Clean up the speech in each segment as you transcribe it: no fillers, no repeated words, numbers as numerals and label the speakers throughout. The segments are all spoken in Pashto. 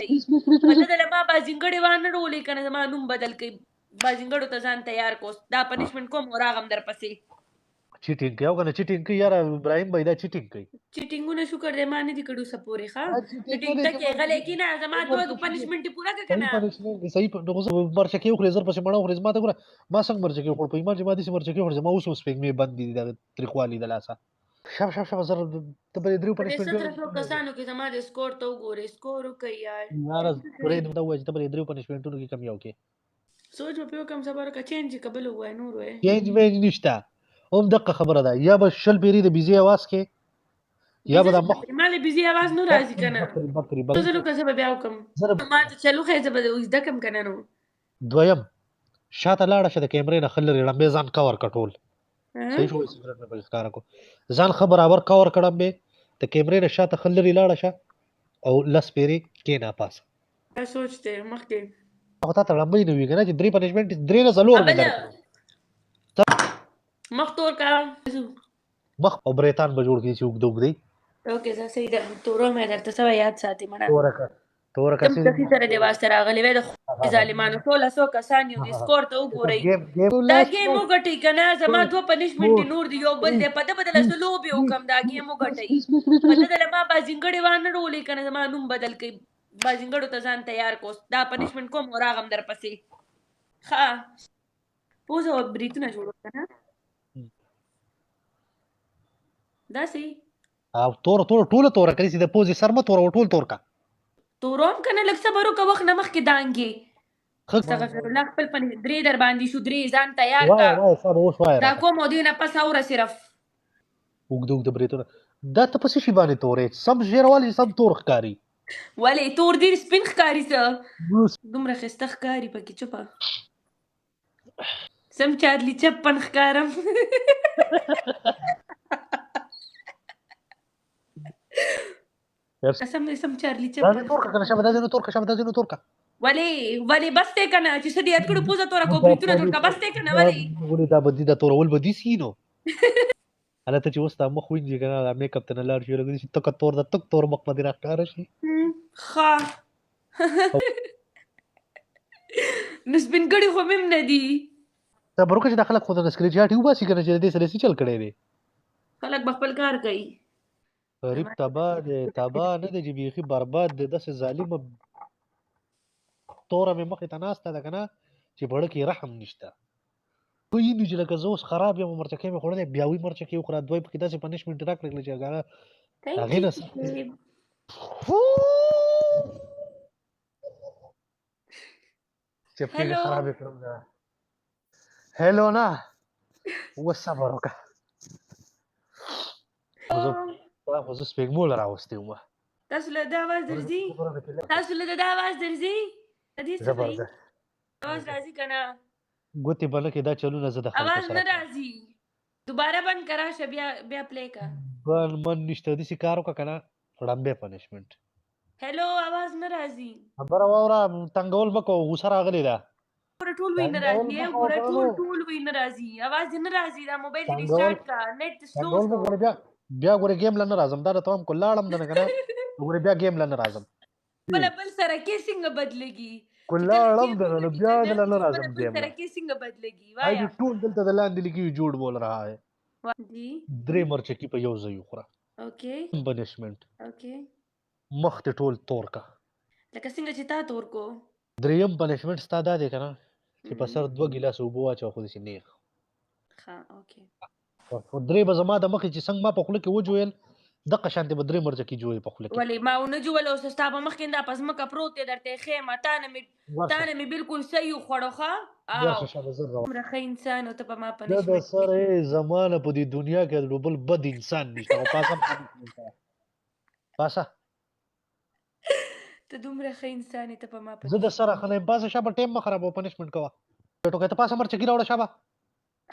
Speaker 1: کوي په دله ما بازنګړې وانه ډولې کنه زما نوم بدل کوي بازنګړو ته ځان تیار کو دا پنشمنت کوم راغم در پسې
Speaker 2: چیټینګ کوي او کنه چیټینګ کوي یار ابراهیم بھائی دا چیټینګ کوي
Speaker 1: چیټینګونه شکر دې ما نه دي کړو سپورې ښه چیټینګ ته کې غلې کې نه زما دوه پنشمنت پورا کنه
Speaker 2: صحیح نو مرچکی خو زر پسې مړه خو ما ته ګوره ما څنګه مرچکی خو په ایمان چې ما دې مرچکی خو ما اوس سپېګ بند دي د تریخوالي د لاسه شاب زر ته به درو پنشمنت
Speaker 1: 1700 کسانو کې زما د سکور ته وګورې سکور کوي یار
Speaker 2: پرې نو دا وایي ته به درو پنشمنټونو کې کم یو کې
Speaker 1: سوچ په کوم صبر کا چینج قبل وای نور وای
Speaker 2: چینج وای نشته هم دغه خبره ده یا به شل پیری د بيزي आवाज کې یا به د مخ
Speaker 1: مال بيزي आवाज نو راځي کنه زه نو کسب بیا وکم ما ته چلو خې زبر اوس دکم کنه نو
Speaker 2: دویم شاته لاړه شه د کیمرې نه خلل لمبه ځان کور کټول صحیح شو سیګریټ نه بل ښکارا کو ځان خبر اور کور کړم به د کیمرې نه شاته خلل لاړه شه او لس پیری کې نه پاس
Speaker 1: سوچته مخکې
Speaker 2: او ته لمبه نه وی کنه چې درې پنشمنت درې نه زلور نه
Speaker 1: مخ تور کا
Speaker 2: مخ او بریتان به جوړ کی چې وګدوګ دی
Speaker 1: اوکې زه صحیح ده تورو مې درته سو یاد ساتي مړه تورکه چې سره دی واسطه راغلی وې د ظالمانو ټول 100 کسان یو د سکور ته وګورئ دا گیم وګټي کنه زما دوه پنشمنت نور دی یو بل دی په بدل سره لوبي وکم دا گیم وګټي په بدل ما بازنګړې وانه ډولې کنه زما نوم بدل کړي بازنګړو ته ځان تیار کو دا پنشمنت کوم راغم در پسې ها پوزو بریتونه جوړ کنه دا سي
Speaker 2: او تور ټوله تور کړي چې د پوزي سر مت ټول تور کا
Speaker 1: تورم کنه لک صبرو کا وخت نمخ کې دانګي استغفر الله خپل پن درې در باندې شو درې ځان تیار کا دا کوم ودی نه پس اور صرف
Speaker 2: وګدوګ د بریتونه دا ته پسې شی باندې تورې سم ژیروالي سم تور ښکاری
Speaker 1: ولی تور دې سپین ښکاری څه دومره خسته ښکاری پکې چپا سم چارلی چپن ښکارم سم چارلی چپ
Speaker 2: دا تور کنه شابه دا تور کا شابه دا تور کا
Speaker 1: ولی بس ته کنه چې سړي اتکړو پوزا تور کو بریتونه جوړ کا بس ته کنه
Speaker 2: ولی دا بدی دا تور ول بدی سینو اله ته چې وستا مخ وینځي کنه میک اپ ته نه لاړ شي لګي چې تک تور دا تک تور مخ باندې راښکار شي
Speaker 1: ها نسبن ګړي خو مم نه دي
Speaker 2: ته بروکه چې داخله خو د سکرین شاټ یو باسي کنه چې دې سره چل کړي دي
Speaker 1: خلک خپل کار کوي
Speaker 2: غریب تبا نه دی چې بیخي برباد دی داسې ظالم توره مې مخې ته ناسته ده که نه چې بړه کې رحم نشته وایي نو چې لکه زه اوس خراب یم مرچکۍ مې خوړلی بیا وي مرچکۍ وخوره دوی پکې داسې پنشمنټ راکړل چې هغې نه چپکې مې خرابې کړم ده هیلو نه اوس صبر وکړه خو زه سپېږمول راوستی ومه
Speaker 1: تاسو له دا آواز درځي آواز راځي که نه
Speaker 2: ګوتې به نه کې دا چلونه زه د خلکو
Speaker 1: آواز نه راځي دوباره بند که راشه بیا پلی که
Speaker 2: من نشته داسې کار وکړه که نه ړمبی پنشمنټ
Speaker 1: هلو آواز نه راځي
Speaker 2: خبره واوره تنګول مه کوه غوسه راغلې ده
Speaker 1: ټول وی نه راځي ټول وی نه راځي آواز نه راځي دا موبایل دې ریسټارټ کا نیټ سلو
Speaker 2: بیا ګوره گیم لنه راځم دا ته هم کو لاړم ده نه کنه ګوره بیا گیم لنه راځم
Speaker 1: بل سره کې څنګه بدلېږي
Speaker 2: کو لاړم ده نو بیا لنه راځم
Speaker 1: گیم سره کې څنګه بدلېږي وای
Speaker 2: ای ټول دلته د لاندې لیکي جوړ بول رہا ہے
Speaker 1: جی
Speaker 2: درې مرچکی په یو ځای خوره
Speaker 1: اوکې
Speaker 2: پنشمنت
Speaker 1: اوکې
Speaker 2: مخ ته ټول تور کا
Speaker 1: لکه څنګه چې تا تور کو
Speaker 2: دریم پنشمنت ستا دا دی کنه چې په سر 2 ګیلاس اوبه واچو خو دې نیغ
Speaker 1: ها اوکې
Speaker 2: خو درې به زما د مخې چې څنګه ما په خوله کې وجویل دغه شانتې به درې مرچکي جوړې په خوله کې
Speaker 1: ولې ما ونه جوړل اوس ستا په مخ کې دا په ځمکه پروت دی درته ښیم تا نه مې بالکل صحیح وخوړو ښه دومره ښه انسان او ته په ما پنشمنټ
Speaker 2: د سره زمانه په دې دنیا کې د بل بد انسان نشته او پاسه
Speaker 1: ته دومره ښه انسان ته په ما
Speaker 2: زه د سره خنه پاسه شابه ټیم ما خرابو پنشمنټ کوه ټوکې ته پاسه مرچکي راوړه شابه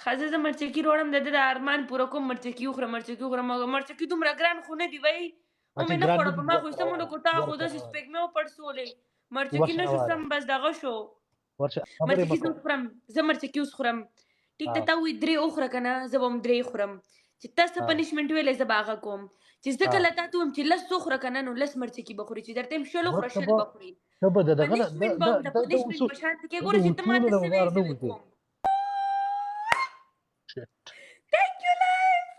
Speaker 1: خزه زه مرچکي روړم د ارمان پوره کوم مرچکي وخورم مرچکي دومره ګران خو نه دی وای او مې نه خوړه په ما خو سمونه کو تا خو داسې سپېګمې وپړسولې مرچکي نه شو سم بس دغه شو مرچکي زه خورم زه مرچکي اوس خورم ټیک ته تا وایي درې وخوره که نه زه به هم درې خورم چې تا څه پنشمنټ ویلی زه به هغه کوم چې زه کله تا ته ویم چې لس وخوره که نه نو لس مرچکي به خوري چې درته یم شل وخوره شل به خوري
Speaker 2: ته به د دغه نه
Speaker 1: پنشمنت به د پنشمنت په شان کې ګوره چې ته ماته
Speaker 2: اصولو نه
Speaker 1: څه
Speaker 2: بار نه
Speaker 1: وې
Speaker 2: وځي
Speaker 1: کوم Thank you, life.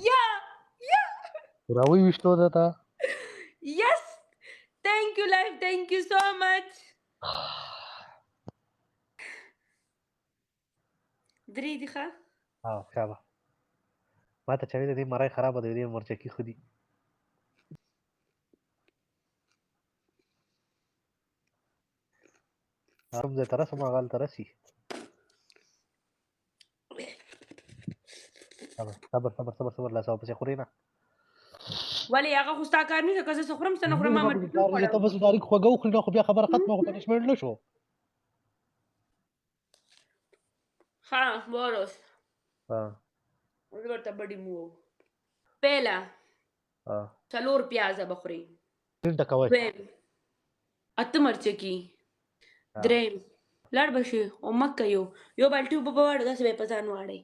Speaker 1: Yeah.
Speaker 2: راوي وشتو ده
Speaker 1: Yes. Thank you, life. Thank you so much. درې دي ښه
Speaker 2: شابه ما ته چا ویل دې مرای خرابه ده دې مرچکي ښه دي کوم ځای ته رسم هغه هلته رسي صبر لا سوه پسې خورې نه
Speaker 1: ولې هغه خو ستا کار نه که زه څه خورم څه نه خورم ما مرچکي وخوړم
Speaker 2: ته بس ډایرکټ خوږه وخورې نو خو بیا خبره ختمه خو پنشمنټ نه شو
Speaker 1: ښه بوروس زه ورته بډې مو پیله 4 پیازه به خورې دویم 8 مرچکي دریم لاړ به شي او مکه یو بالټي اوبه به واړه داسې به یې په ځان واړئ